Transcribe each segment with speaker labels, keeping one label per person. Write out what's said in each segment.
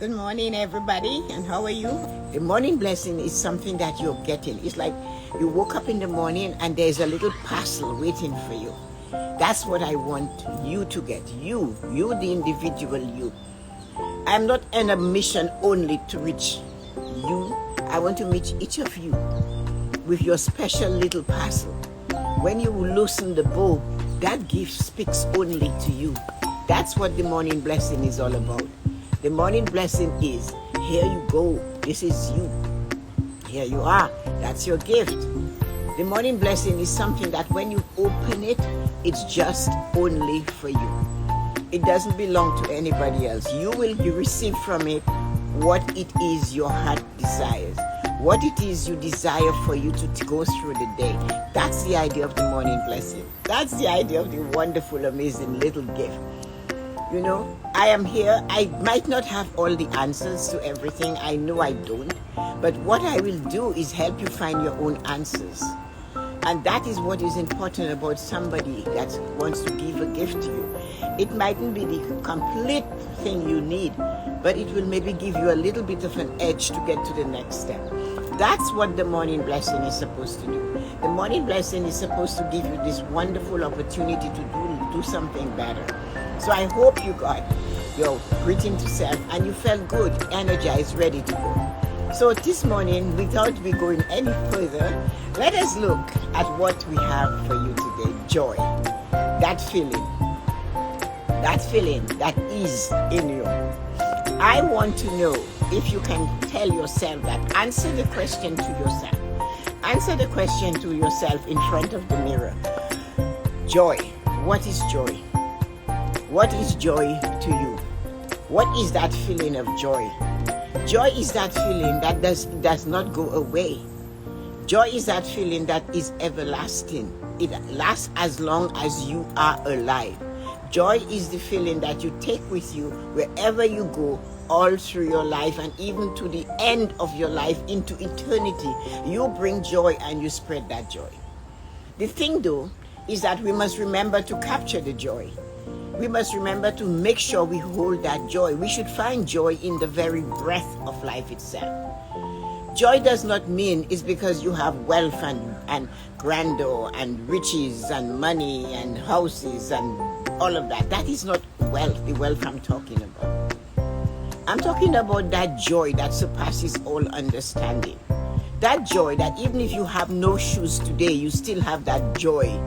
Speaker 1: Good morning, everybody, and how are you? The morning blessing is something that you're getting. It's like you woke up in the morning and there's a little parcel waiting for you. That's what I want you to get. You, the individual you. I'm not on a mission only to reach you. I want to reach each of you with your special little parcel. When you loosen the bow, that gift speaks only to you. That's what the morning blessing is all about. The morning blessing is, here you go, this is you. Here you are, that's your gift. The morning blessing is something that when you open it, it's just only for you. It doesn't belong to anybody else. You will receive from it what it is your heart desires. What it is you desire for you to go through the day. That's the idea of the morning blessing. That's the idea of the wonderful, amazing little gift. You know, I am here. I might not have all the answers to everything. I know I don't. But what I will do is help you find your own answers. And that is what is important about somebody that wants to give a gift to you. It mightn't be the complete thing you need, but it will maybe give you a little bit of an edge to get to the next step. That's what the morning blessing is supposed to do. The morning blessing is supposed to give you this wonderful opportunity to do something better. So I hope you got your greeting to self and you felt good, energized, ready to go. So this morning, without me going any further, let us look at what we have for you today. Joy. That feeling that is in you. I want to know if you can tell yourself that. Answer the question to yourself. Answer the question to yourself in front of the mirror. Joy. What is joy? What is joy to you? What is that feeling of joy? Joy is that feeling that does not go away. Joy is that feeling that is everlasting. It lasts as long as you are alive. Joy is the feeling that you take with you wherever you go, all through your life and even to the end of your life into eternity. You bring joy and you spread that joy. The thing though is that we must remember to capture the joy. We must remember to make sure we hold that joy. We should find joy in the very breath of life itself. Joy does not mean it's because you have wealth and grandeur and riches and money and houses and all of that. That is not wealth, the wealth I'm talking about. I'm talking about that joy that surpasses all understanding. That joy that even if you have no shoes today, you still have that joy.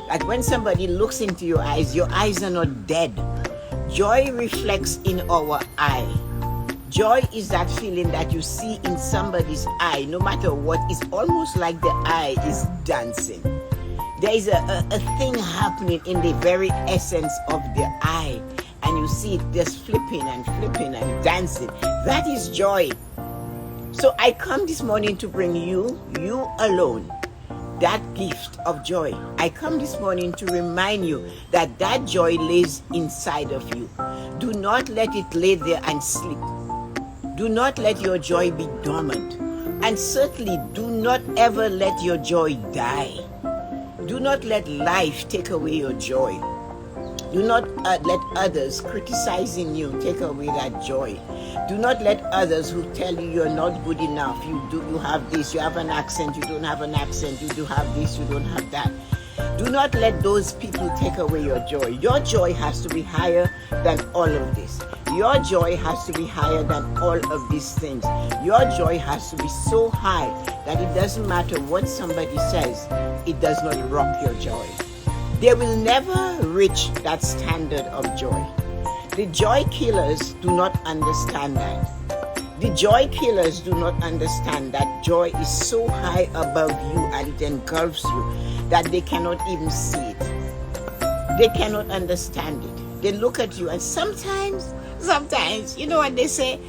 Speaker 1: That when somebody looks into your eyes are not dead. Joy reflects in our eye. Joy is that feeling that you see in somebody's eye, no matter what. It's almost like the eye is dancing. There is a thing happening in the very essence of the eye, and you see it just flipping and dancing. That is joy. So I come this morning to bring you alone, that gift of joy. I come this morning to remind you that that joy lays inside of you. Do not let it lay there and sleep. Do not let your joy be dormant. And certainly do not ever let your joy die. Do not let life take away your joy. Do not let others criticizing you take away that joy. Do not let others who tell you you're not good enough, you have this, you have an accent, you don't have an accent, you do have this, you don't have that. Do not let those people take away your joy. Your joy has to be higher than all of this. Your joy has to be higher than all of these things. Your joy has to be so high that it doesn't matter what somebody says, it does not rock your joy. They will never reach that standard of joy. The joy killers do not understand that. The joy killers do not understand that joy is so high above you and it engulfs you that they cannot even see it. They cannot understand it. They look at you and sometimes, you know what they say?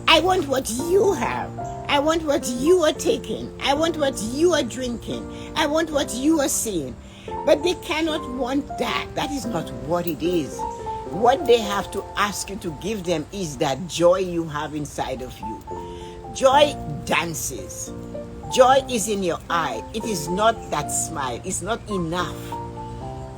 Speaker 1: I want what you have. I want what you are taking. I want what you are drinking. I want what you are seeing. But they cannot want that. That is not what it is. What they have to ask you to give them is that joy you have inside of you. Joy dances. Joy is in your eye. It is not that smile. It's not enough.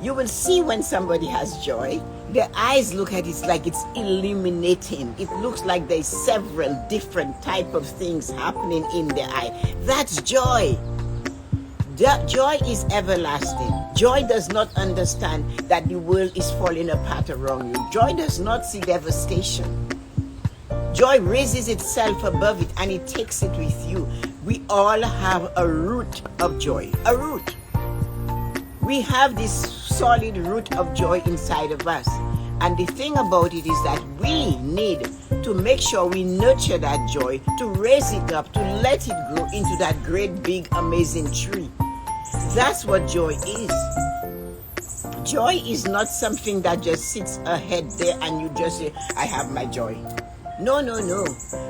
Speaker 1: You will see when somebody has joy. The eyes look at it like it's illuminating. It looks like there's several different type of things happening in the eye. That's joy. Joy is everlasting. Joy does not understand that the world is falling apart around you. Joy does not see devastation. Joy raises itself above it and it takes it with you. We all have a root of joy. A root. We have this solid root of joy inside of us. And the thing about it is that we need to make sure we nurture that joy, to raise it up, to let it grow into that great, big, amazing tree. That's what joy is. Joy is not something that just sits ahead there and you just say, I have my joy. No, no, no.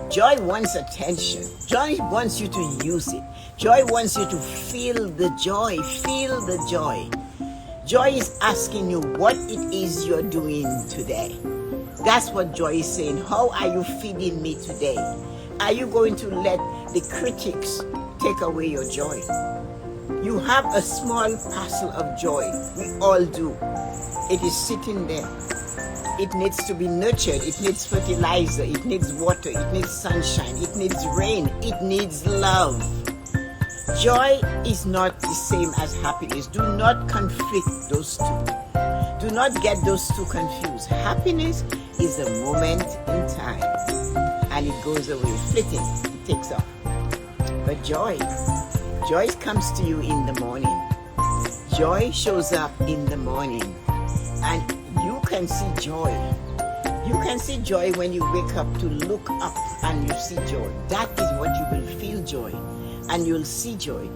Speaker 1: Joy wants attention. Joy wants you to use it. Joy wants you to feel the joy. Feel the joy. Joy is asking you what it is you're doing today. That's what joy is saying. How are you feeding me today? Are you going to let the critics take away your joy? You have a small parcel of joy. We all do. It is sitting there. It needs to be nurtured. It needs fertilizer. It needs water. It needs sunshine. It needs rain. It needs love. Joy is not the same as happiness. Do not conflict those two. Do not get those two confused. Happiness is a moment in time and it goes away, flitting, it takes off. But joy comes to you in the morning. Joy shows up in the morning and you can see joy. You can see joy when you wake up to look up and you see joy. That is what you will feel joy and you'll see joy.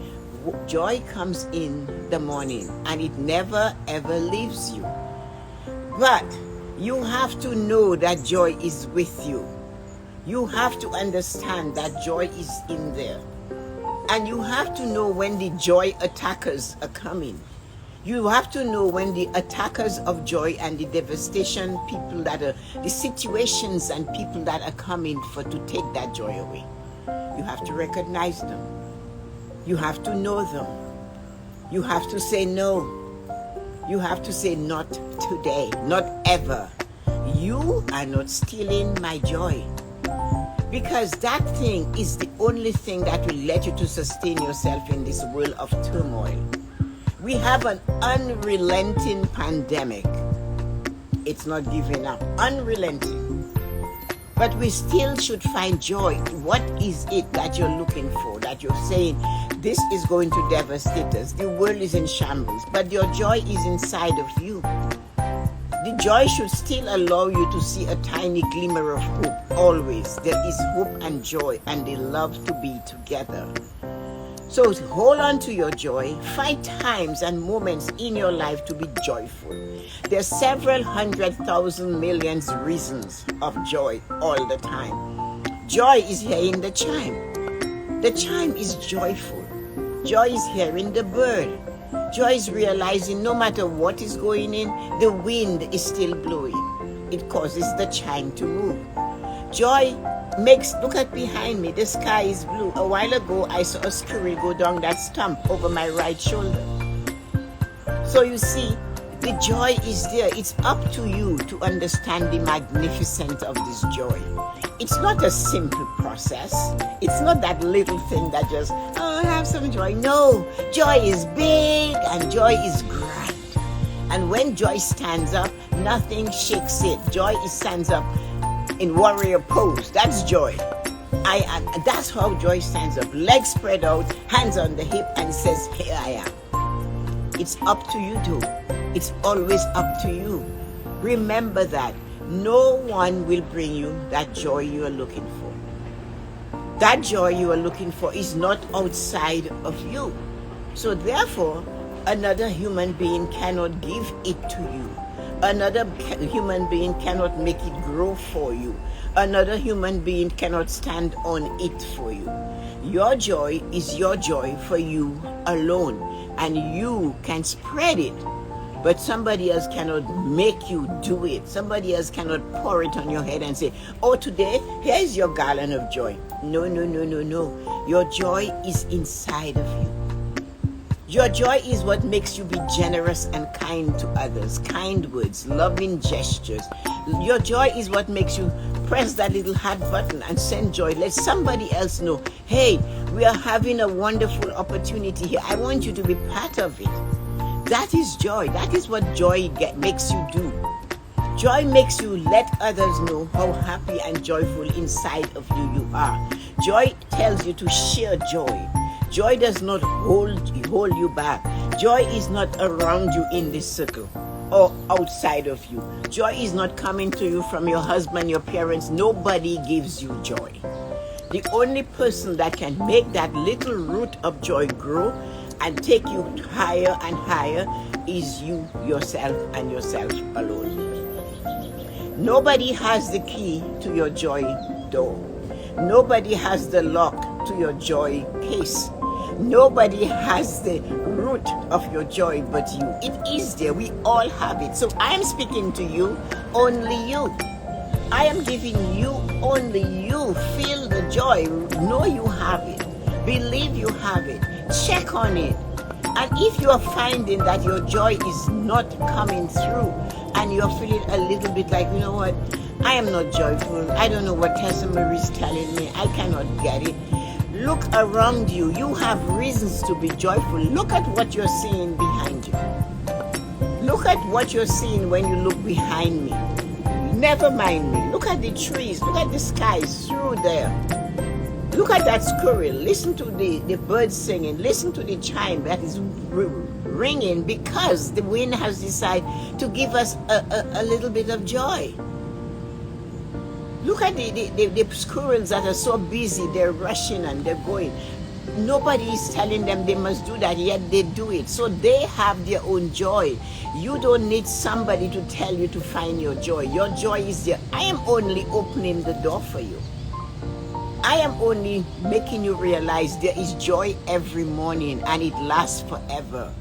Speaker 1: Joy comes in the morning and it never ever leaves you. But you have to know that joy is with you. You have to understand that joy is in there. And you have to know when the joy attackers are coming. You have to know when the attackers of joy and the devastation people that are, the situations and people that are coming to take that joy away. You have to recognize them. You have to know them. You have to say no. You have to say not today, not ever. You are not stealing my joy. Because that thing is the only thing that will let you to sustain yourself in this world of turmoil. We have an unrelenting pandemic. It's not giving up. Unrelenting. But we still should find joy. What is it that you're looking for? That you're saying, this is going to devastate us. The world is in shambles. But your joy is inside of you. The joy should still allow you to see a tiny glimmer of hope. Always. There is hope and joy, and they love to be together. So hold on to your joy. Find times and moments in your life to be joyful. There are several 100,000 millions reasons of joy all the time. Joy is hearing the chime. The chime is joyful. Joy is hearing the bird. Joy is realizing no matter what is going in, the wind is still blowing. It causes the chime to move. Joy makes, look at behind me, the sky is blue. A while ago, I saw a squirrel go down that stump over my right shoulder. So you see, the joy is there. It's up to you to understand the magnificence of this joy. It's not a simple process. It's not that little thing that just, oh, have some joy. No, joy is big and joy is grand. And when joy stands up, nothing shakes it. Joy stands up in warrior pose. That's joy. That's how joy stands up. Legs spread out, hands on the hip, and says, here I am. It's up to you too. It's always up to you. Remember that. No one will bring you that joy you are looking for. That joy you are looking for is not outside of you. So therefore, another human being cannot give it to you. Another human being cannot make it grow for you. Another human being cannot stand on it for you. Your joy is your joy for you alone, and you can spread it. But somebody else cannot make you do it. Somebody else cannot pour it on your head and say, oh, today, here's your gallon of joy. No, no, no, no, no. Your joy is inside of you. Your joy is what makes you be generous and kind to others. Kind words, loving gestures. Your joy is what makes you press that little heart button and send joy. Let somebody else know, hey, we are having a wonderful opportunity here. I want you to be part of it. That is joy. That is what joy makes you do. Joy makes you let others know how happy and joyful inside of you are. Joy tells you to share joy. Joy does not hold you back. Joy is not around you in this circle or outside of you. Joy is not coming to you from your husband, your parents. Nobody gives you joy. The only person that can make that little root of joy grow and take you higher and higher is you, yourself, and yourself alone. Nobody has the key to your joy door. Nobody has the lock to your joy case. Nobody has the root of your joy but you. It is there. We all have it. So I am speaking to you, only you. I am giving you, only you. Feel the joy. Know you have it. Believe you have it. Check on it. And if you are finding that your joy is not coming through and you're feeling a little bit like, you know what, I am not joyful. I don't know what Tessa-Marie is telling me. I cannot get it. Look around you. You have reasons to be joyful. Look at what you're seeing behind you. Look at what you're seeing when you look behind me. Never mind me. Look at the trees. Look at the skies through there. Look at that squirrel. Listen to the birds singing. Listen to the chime that is ringing because the wind has decided to give us a little bit of joy. Look at the squirrels that are so busy. They're rushing and they're going. Nobody is telling them they must do that, yet they do it. So they have their own joy. You don't need somebody to tell you to find your joy. Your joy is there. I am only opening the door for you. I am only making you realize there is joy every morning and it lasts forever.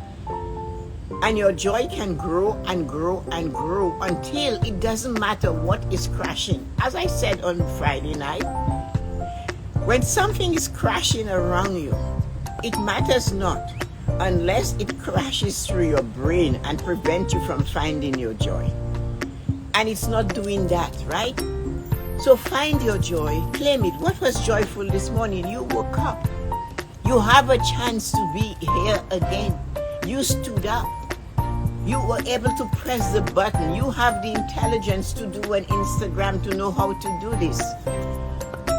Speaker 1: And your joy can grow and grow and grow until it doesn't matter what is crashing. As I said on Friday night, when something is crashing around you, it matters not unless it crashes through your brain and prevents you from finding your joy. And it's not doing that, right? So find your joy, claim it. What was joyful this morning? You woke up. You have a chance to be here again. You stood up. You were able to press the button. You have the intelligence to do an Instagram to know how to do this.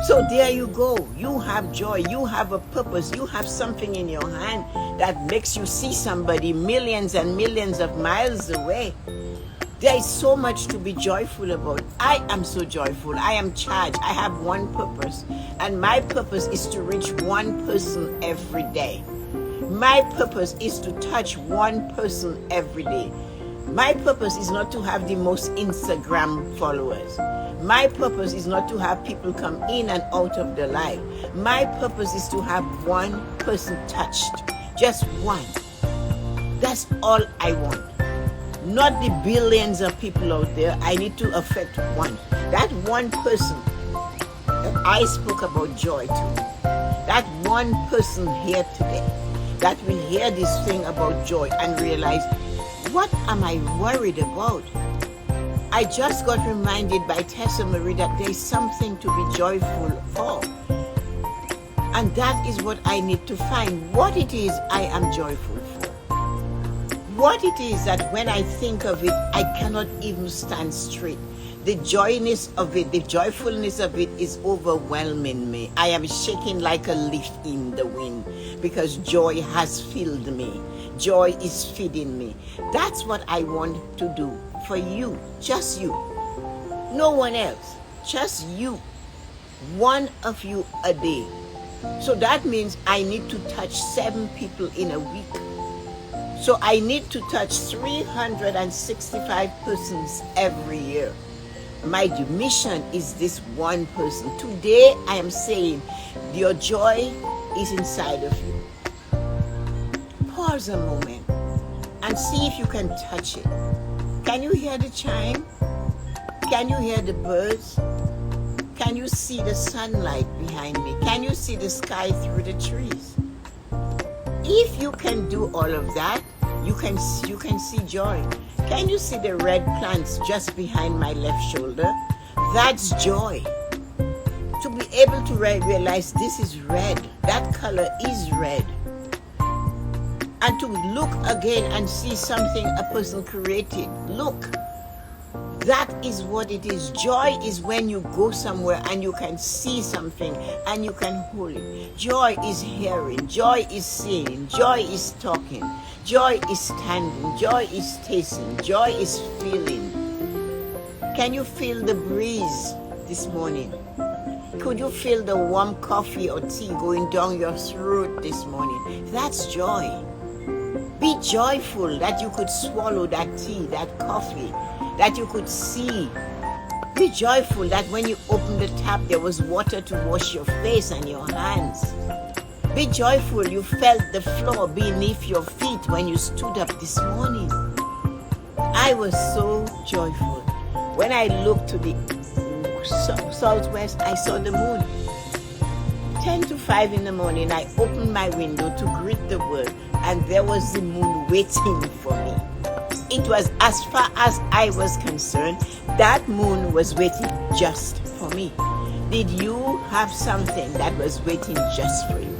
Speaker 1: So there you go. You have joy. You have a purpose. You have something in your hand that makes you see somebody millions and millions of miles away. There is so much to be joyful about. I am so joyful. I am charged. I have one purpose. And my purpose is to reach one person every day. My purpose is to touch one person every day. My purpose is not to have the most Instagram followers. My purpose is not to have people come in and out of the life. My purpose is to have one person touched. Just one. That's all I want. Not the billions of people out there. I need to affect one. That one person that I spoke about joy to. That one person here today that will hear this thing about joy and realize, what am I worried about? I just got reminded by Tessa-Marie that there is something to be joyful for. And that is what I need to find. What it is I am joyful for. What it is that when I think of it, I cannot even stand straight. The joyness of it, the joyfulness of it is overwhelming me. I am shaking like a leaf in the wind because joy has filled me. Joy is feeding me. That's what I want to do for you, just you. No one else, just you. One of you a day. So that means I need to touch 7 people in a week. So I need to touch 365 persons every year. My mission is this one person. Today I am saying your joy is inside of you. Pause a moment and see if you can touch it. Can you hear the chime? Can you hear the birds? Can you see the sunlight behind me? Can you see the sky through the trees? If you can do all of that, you can see joy. Can you see the red plants just behind my left shoulder? That's joy. To be able to realize this is red, that color is red. And to look again and see something a person created. Look, that is what it is. Joy is when you go somewhere and you can see something and you can hold it. Joy is hearing. Joy is seeing. Joy is talking. Joy is standing. Joy is tasting. Joy is feeling. Can you feel the breeze this morning? Could you feel the warm coffee or tea going down your throat this morning? That's joy. Be joyful that you could swallow that tea, that coffee, that you could see. Be joyful that when you opened the tap, there was water to wash your face and your hands. Be joyful you felt the floor beneath your feet when you stood up this morning. I was so joyful. When I looked to the southwest, I saw the moon. 10 to 5 in the morning, I opened my window to greet the world, and there was the moon waiting for me. It was, as far as I was concerned, that moon was waiting just for me. Did you have something that was waiting just for you?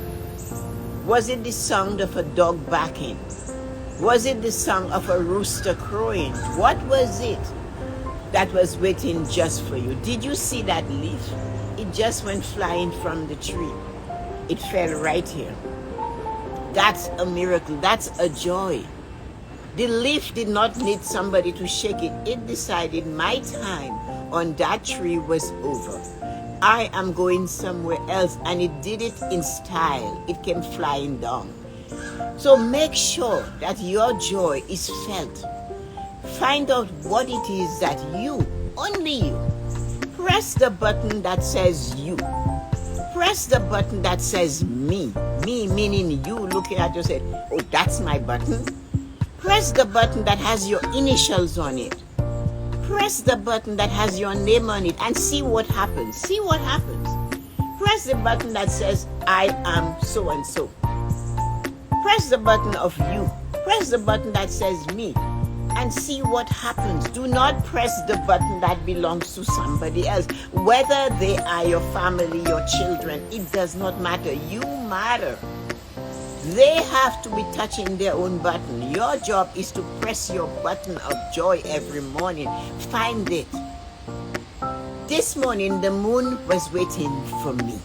Speaker 1: Was it the sound of a dog barking? Was it the sound of a rooster crowing? What was it that was waiting just for you? Did you see that leaf? It just went flying from the tree. It fell right here. That's a miracle. That's a joy. The leaf did not need somebody to shake it. It decided my time on that tree was over. I am going somewhere else, and it did it in style. It came flying down. So make sure that your joy is felt. Find out what it is that you, only you, press the button that says you. Press the button that says me. Me meaning you looking at yourself. Oh, that's my button. Press the button that has your initials on it. Press the button that has your name on it and see what happens. See what happens. Press the button that says I am so and so. Press the button of you. Press the button that says me. And see what happens. Do not press the button that belongs to somebody else. Whether they are your family, your children, it does not matter. You matter. They have to be touching their own button. Your job is to press your button of joy every morning. Find it. This morning, the moon was waiting for me.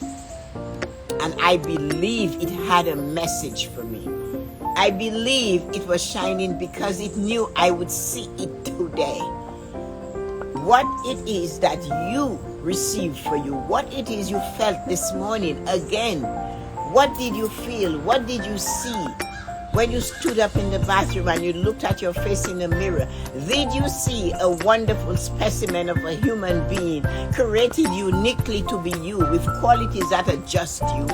Speaker 1: And I believe it had a message for me. I believe it was shining because it knew I would see it today. What it is that you received for you, what it is you felt this morning, again, what did you feel? What did you see when you stood up in the bathroom and you looked at your face in the mirror? Did you see a wonderful specimen of a human being created uniquely to be you with qualities that are just you?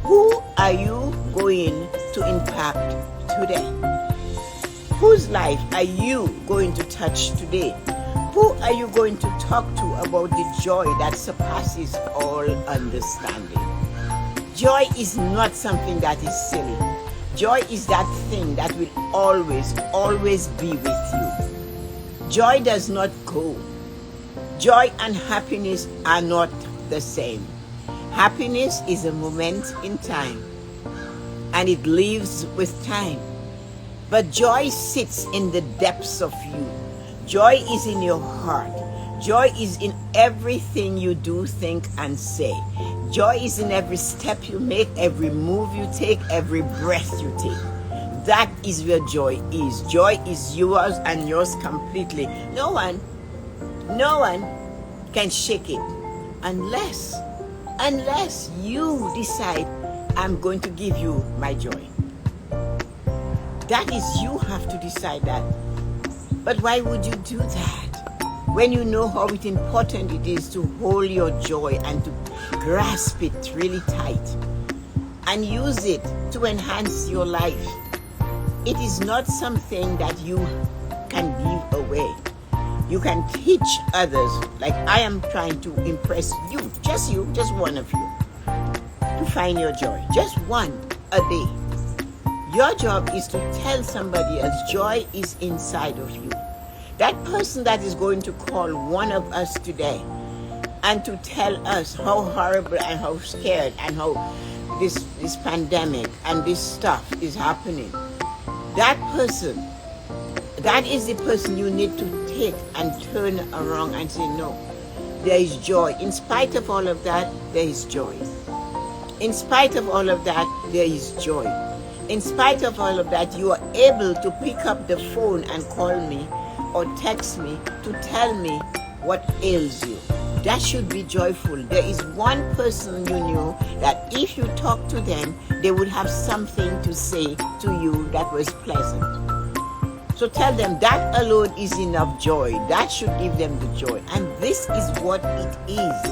Speaker 1: Who are you going to impact today? Whose life are you going to touch today? Who are you going to talk to about the joy that surpasses all understanding? Joy is not something that is silly. Joy is that thing that will always, always be with you. Joy does not go. Joy and happiness are not the same. Happiness is a moment in time, and it lives with time. But joy sits in the depths of you. Joy is in your heart. Joy is in everything you do, think, and say. Joy is in every step you make, every move you take, every breath you take. That is where joy is. Joy is yours and yours completely. No one can shake it unless you decide, I'm going to give you my joy. That is, you have to decide that. But why would you do that when you know how important it is to hold your joy and to grasp it really tight and use it to enhance your life? It is not something that you can give away. You can teach others, like I am trying to impress you, just one of you, to find your joy. Just one, a day. Your job is to tell somebody else joy is inside of you. That person that is going to call one of us today and to tell us how horrible and how scared and how this pandemic and this stuff is happening, that person, that is the person you need to take and turn around and say, no, there is joy. In spite of all of that, there is joy. In spite of all of that, there is joy. In spite of all of that, you are able to pick up the phone and call me or text me to tell me what ails you. That should be joyful. There is one person you knew that if you talk to them, they would have something to say to you that was pleasant. So tell them that alone is enough joy. That should give them the joy. And this is what it is.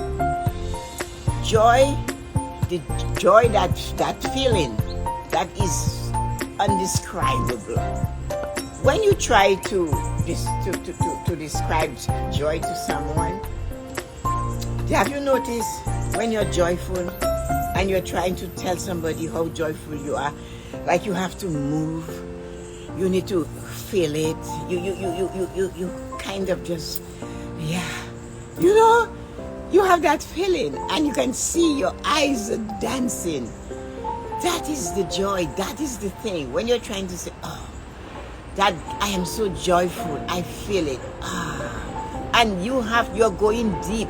Speaker 1: Joy, the joy, that feeling that is undescribable. When you try to describe joy to someone, have you noticed when you're joyful and you're trying to tell somebody how joyful you are, like you have to move, you need to feel it, you kind of just, you have that feeling and you can see your eyes are dancing. That is the joy. That is the thing. When you're trying to say, oh, that I am so joyful, I feel it. And you're going deep.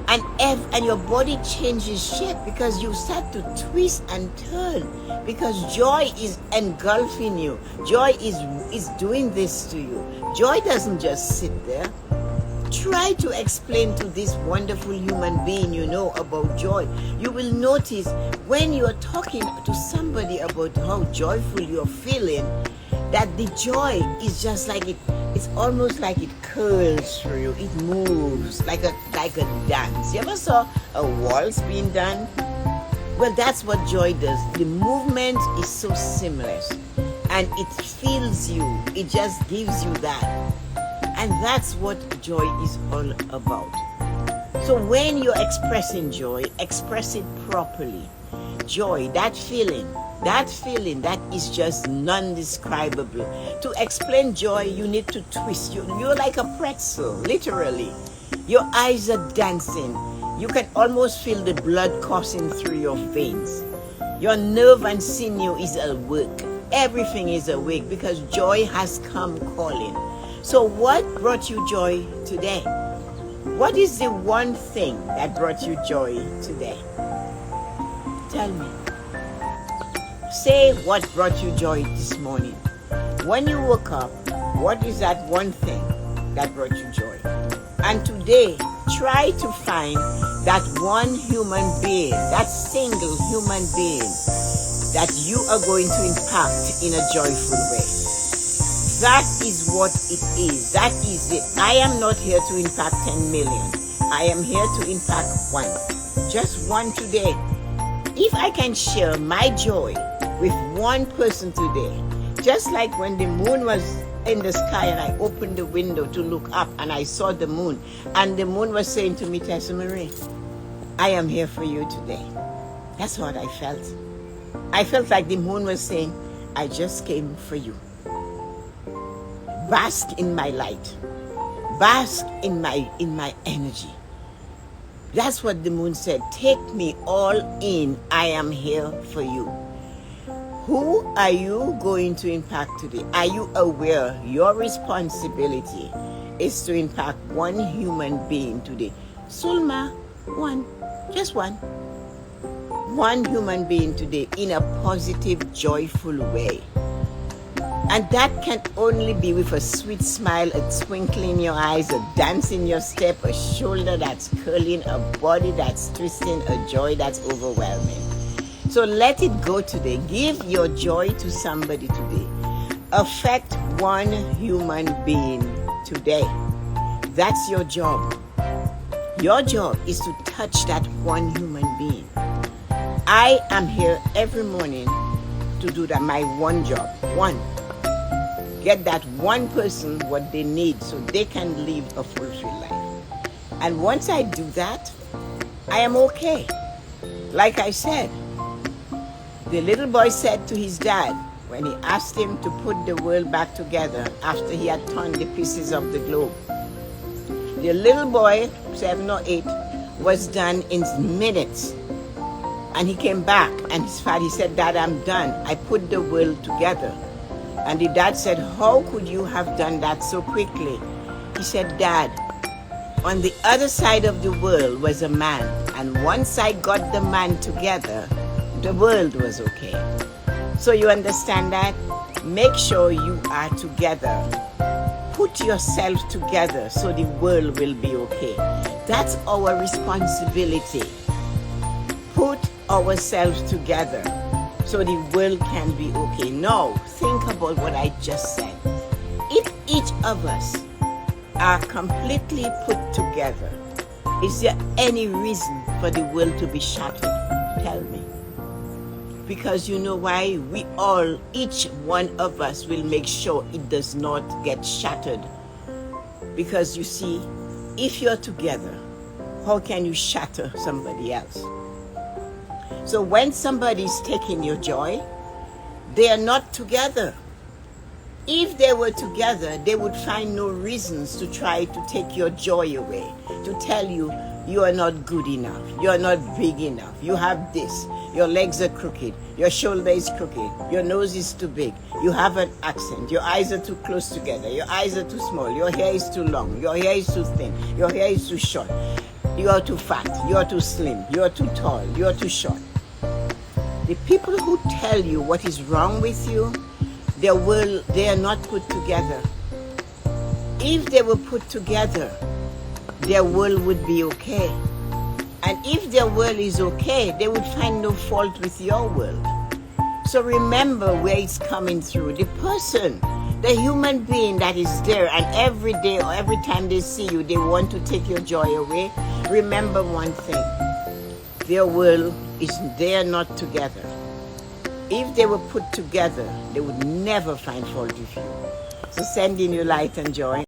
Speaker 1: And your body changes shape because you start to twist and turn because joy is engulfing you. Joy is doing this to you. Joy doesn't just sit there. Try to explain to this wonderful human being you know about joy. You will notice when you're talking to somebody about how joyful you're feeling, that the joy is just like it's almost like it curls through you. It moves like a dance. You ever saw a waltz being done? Well, that's what joy does. The movement is so seamless and it feels you. It just gives you that. And that's what joy is all about. So when you're expressing joy, express it properly. Joy, that feeling that is just non-describable. To explain joy, you need to twist. You're like a pretzel, literally. Your eyes are dancing. You can almost feel the blood coursing through your veins. Your nerve and sinew is awake. Everything is awake because joy has come calling. So what brought you joy today? What is the one thing that brought you joy today? Tell me. Say what brought you joy this morning. When you woke up, what is that one thing that brought you joy? And today, try to find that one human being, that single human being that you are going to impact in a joyful way. That is what it is. That is it. I am not here to impact 10 million. I am here to impact one. Just one today. If I can share my joy with one person today, just like when the moon was in the sky and I opened the window to look up and I saw the moon, and the moon was saying to me, Tessa-Marie, I am here for you today. That's what I felt. I felt like the moon was saying, I just came for you. Bask in my light. Bask in my energy. That's what the moon said. Take me all in. I am here for you. Who are you going to impact today? Are you aware your responsibility is to impact one human being today? Sulma, one. Just one. One human being today in a positive, joyful way. And that can only be with a sweet smile, a twinkle in your eyes, a dance in your step, a shoulder that's curling, a body that's twisting, a joy that's overwhelming. So let it go today. Give your joy to somebody today. Affect one human being today. That's your job. Your job is to touch that one human being. I am here every morning to do that, my one job. One. Get that one person what they need so they can live a fulfilled life. And once I do that, I am okay. Like I said, The little boy said to his dad, when he asked him to put the world back together after he had torn the pieces of the globe, the little boy, 7 or 8, was done in minutes. And he came back and his father, he said, Dad, I'm done. I put the world together. And the dad said, how could you have done that so quickly? He said, Dad, on the other side of the world was a man, and once I got the man together, the world was okay. So you understand that? Make sure you are together. Put yourself together so the world will be okay. That's our responsibility. Put ourselves together so the world can be okay. Now, think about what I just said. If each of us are completely put together, is there any reason for the world to be shattered? Tell me. Because you know why? We all, each one of us will make sure it does not get shattered. Because you see, if you're together, how can you shatter somebody else? So when somebody's taking your joy, they are not together. If they were together, they would find no reasons to try to take your joy away, to tell you, you are not good enough, you are not big enough, you have this, your legs are crooked, your shoulder is crooked, your nose is too big, you have an accent, your eyes are too close together, your eyes are too small, your hair is too long, your hair is too thin, your hair is too short, you are too fat, you are too slim, you are too tall, you are too short. The people who tell you what is wrong with you, they are not put together. If they were put together, their world would be okay. And if their world is okay, they would find no fault with your world. So remember where it's coming through. The person, the human being that is there, and every day or every time they see you, they want to take your joy away. Remember one thing. Their world they are not together. If they were put together, they would never find fault with you. So send in your light and joy.